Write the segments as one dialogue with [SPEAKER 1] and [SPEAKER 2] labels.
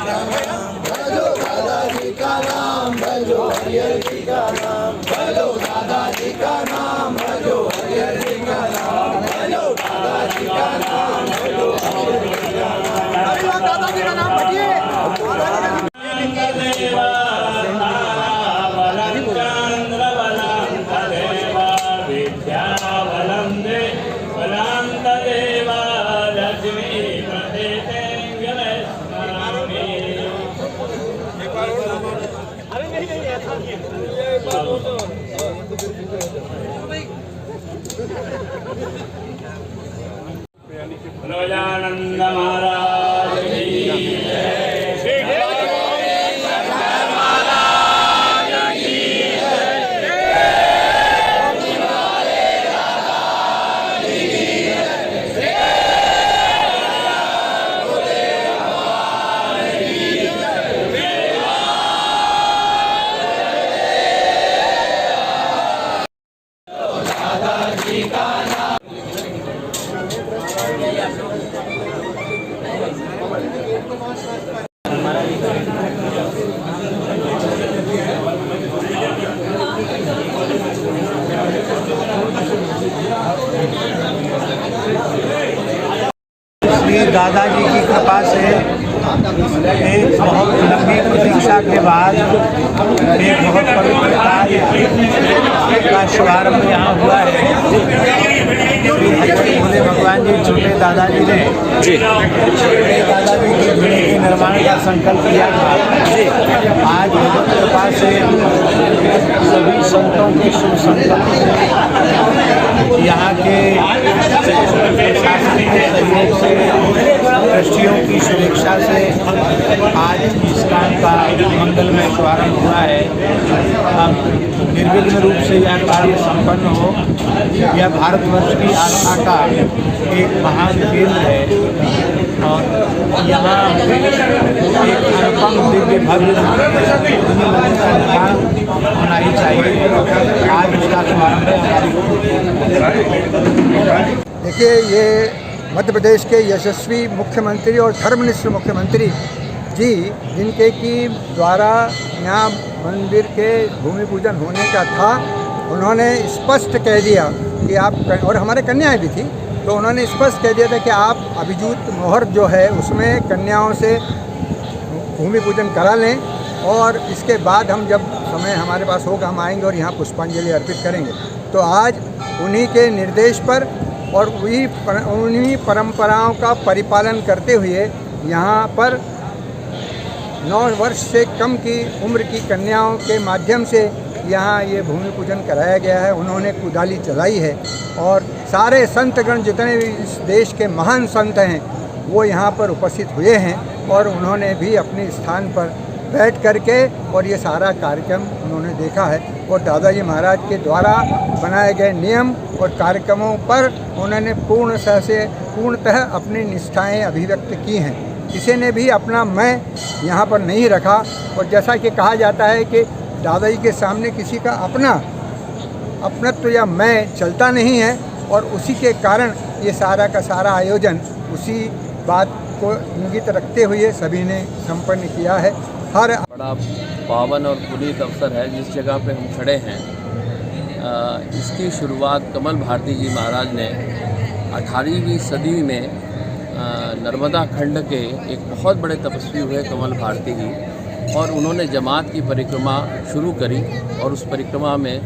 [SPEAKER 1] भजो दादाजी का नाम, भजो हरिहर जी का नाम, भजो दादाजी का नाम, भजो हरिहर जी का नाम, भजो दादाजी का नाम, भजो हरिहर जी का नाम। दादाजी का नाम भजिए।
[SPEAKER 2] गजानंद महाराज की
[SPEAKER 3] दादाजी की कृपा से एक बहुत लंबी प्रतीक्षा के बाद एक बहुत पवित्र कार्य का शुभारंभ यहाँ हुआ है। भोले भगवान जी छोटे दादाजी ने बड़े दादाजी की भूमि के निर्माण का संकल्प किया था। आज भगवत कृपा से सभी संतों के शुभ संकल्प से यहाँ के शासन के सहयोग से ट्रस्टियों की सुरक्षा से आज इस काम का मंगलमय शुभारंभ हुआ है। अब निर्विघ्न रूप से यह कार्य संपन्न हो, यह भारतवर्ष की आस्था का एक महान केंद्र है और यहाँ एक अनुपम दिव्य भव्य मंदिर का निर्माण होना ही चाहिए। आज उसका शुभारंभ
[SPEAKER 1] देखिए, ये मध्य प्रदेश के यशस्वी मुख्यमंत्री और धर्मनिष्ठ मुख्यमंत्री जी, जिनके की द्वारा यहाँ मंदिर के भूमि पूजन होने का था, उन्होंने स्पष्ट कह दिया कि आप, और हमारे कन्याएं भी थी, तो उन्होंने स्पष्ट कह दिया था कि आप अभिजूत मोहर जो है उसमें कन्याओं से भूमि पूजन करा लें और इसके बाद हम जब समय हमारे पास होगा हम आएंगे और यहाँ पुष्पांजलि अर्पित करेंगे। तो आज उन्हीं के निर्देश पर और उन्हीं परंपराओं का परिपालन करते हुए यहाँ पर 9 वर्ष से कम की उम्र की कन्याओं के माध्यम से यहाँ ये भूमि पूजन कराया गया है। उन्होंने कुदाली चलाई है और सारे संतगण जितने भी इस देश के महान संत हैं वो यहाँ पर उपस्थित हुए हैं और उन्होंने भी अपने स्थान पर बैठ करके और ये सारा कार्यक्रम उन्होंने देखा है और दादाजी महाराज के द्वारा बनाए गए नियम और कार्यक्रमों पर उन्होंने पूर्णतः अपनी निष्ठाएं अभिव्यक्त की हैं। किसी ने भी अपना मैं यहाँ पर नहीं रखा और जैसा कि कहा जाता है कि दादाजी के सामने किसी का अपनत्व या मैं चलता नहीं है और उसी के कारण ये सारा का सारा आयोजन उसी बात को इंगित रखते हुए सभी ने संपन्न किया है। हर
[SPEAKER 4] बड़ा पावन और पुनीत अवसर है जिस जगह पे हम खड़े हैं। इसकी शुरुआत कमल भारती जी महाराज ने 18वीं सदी में नर्मदा खंड के एक बहुत बड़े तपस्वी हुए कमल भारती जी, और उन्होंने जमात की परिक्रमा शुरू करी और उस परिक्रमा में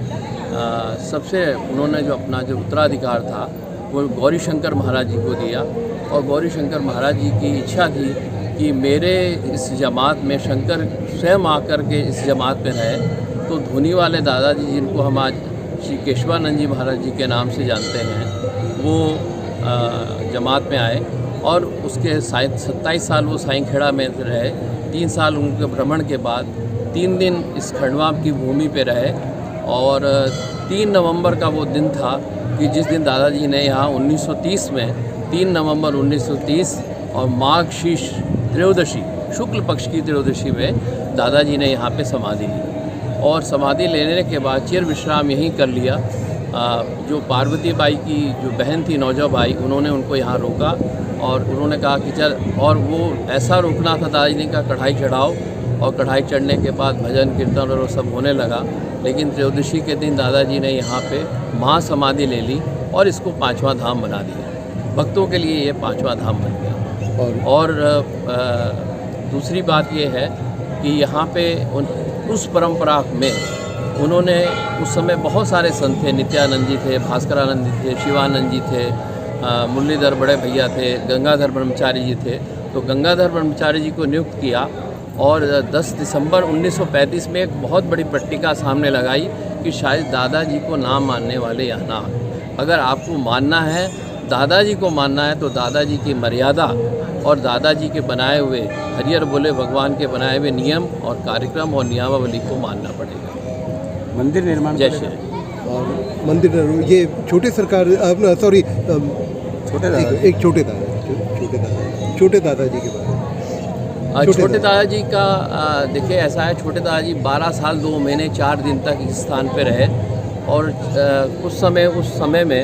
[SPEAKER 4] सबसे उन्होंने जो अपना जो उत्तराधिकार था वो गौरी शंकर महाराज जी को दिया। और गौरी शंकर महाराज जी की इच्छा थी कि मेरे इस जमात में शंकर स्वयं आकर के इस जमात में रहे। तो धुनी वाले दादाजी जिनको हम आज श्री केशवानंद जी महाराज जी के नाम से जानते हैं, वो जमात में आए और उसके 27 साल वो साईंखेड़ा में रहे। 3 साल उनके भ्रमण के बाद 3 दिन इस खंडवा की भूमि पे रहे और 3 नवंबर का वो दिन था कि जिस दिन दादाजी ने यहाँ 1930 में 3 नवंबर 1930 और माघ शीश त्रयोदशी शुक्ल पक्ष की त्रयोदशी में दादाजी ने यहाँ पे समाधि ली और समाधि लेने के बाद चिर विश्राम यहीं कर लिया जो पार्वती बाई की जो बहन थी नौजा बाई, उन्होंने उनको यहाँ रोका और उन्होंने कहा कि चल, और वो ऐसा रोकना था दादाजी ने कहा कढ़ाई चढ़ाओ, और कढ़ाई चढ़ने के बाद भजन कीर्तन और वो सब होने लगा। लेकिन त्रयोदशी के दिन दादाजी ने यहाँ पे महासमाधि ले ली और इसको 5वां धाम बना दिया। भक्तों के लिए ये 5वां धाम बन गया। और दूसरी बात ये है कि यहाँ पे उस परंपरा में उन्होंने उस समय बहुत सारे संत थे, नित्यानंद जी थे, भास्करानंद जी थे, शिवानंद जी थे, मुरलीधर बड़े भैया थे, गंगाधर ब्रह्मचारी जी थे। तो गंगाधर ब्रह्मचारी जी को नियुक्त किया और 10 दिसंबर 1935 में एक बहुत बड़ी पट्टिका सामने लगाई कि शायद दादाजी को ना मानने वाले यहाँ ना आए। अगर आपको मानना है, दादाजी को मानना है, तो दादाजी की मर्यादा और दादाजी के बनाए हुए, हरिहर बोले भगवान के बनाए हुए नियम और कार्यक्रम और नियमावली को मानना पड़ेगा।
[SPEAKER 3] मंदिर निर्माण
[SPEAKER 4] जय श्री राम।
[SPEAKER 5] और मंदिर ये छोटे सरकार सॉरी एक छोटे दादाजी के बारे में।
[SPEAKER 4] छोटे दादाजी का देखिए ऐसा है, छोटे दादाजी 12 साल 2 महीने 4 दिन तक इस स्थान पे रहे और उस समय में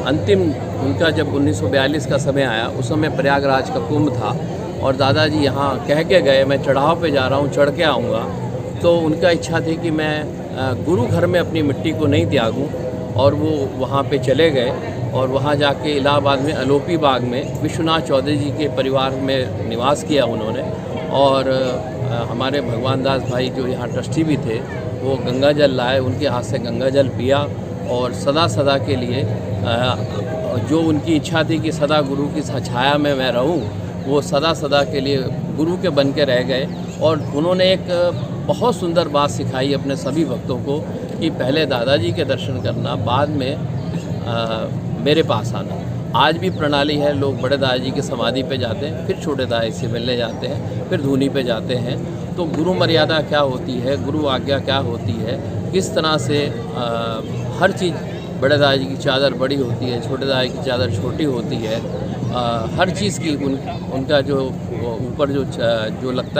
[SPEAKER 4] अंतिम उनका जब 1942 का समय आया, उस समय प्रयागराज का कुंभ था और दादाजी यहाँ कह के गए मैं चढ़ाव पे जा रहा हूँ, चढ़ के आऊँगा। तो उनका इच्छा थी कि मैं गुरु घर में अपनी मिट्टी को नहीं त्यागूं और वो वहाँ पे चले गए और वहाँ जाके इलाहाबाद में अलोपी बाग में विश्वनाथ चौधरी जी के परिवार में निवास किया उन्होंने। और हमारे भगवान दास भाई जो यहाँ ट्रस्टी भी थे, वो गंगा जल लाए, उनके हाथ से गंगा जल पिया और सदा सदा के लिए जो उनकी इच्छा थी कि सदा गुरु की छाया में मैं रहूं, वो सदा सदा के लिए गुरु के बन के रह गए। और उन्होंने एक बहुत सुंदर बात सिखाई अपने सभी भक्तों को कि पहले दादाजी के दर्शन करना, बाद में मेरे पास आना। आज भी प्रणाली है, लोग बड़े दादाजी की समाधि पे जाते हैं, फिर छोटे दादाजी से मिलने जाते हैं, फिर धूनी पे जाते हैं। तो गुरु मर्यादा क्या होती है, गुरु आज्ञा क्या होती है, किस तरह से हर चीज़, बड़े दादाजी की चादर बड़ी होती है, छोटे दादाजी की चादर छोटी होती है, हर चीज़ की उनका जो ऊपर जो लगता है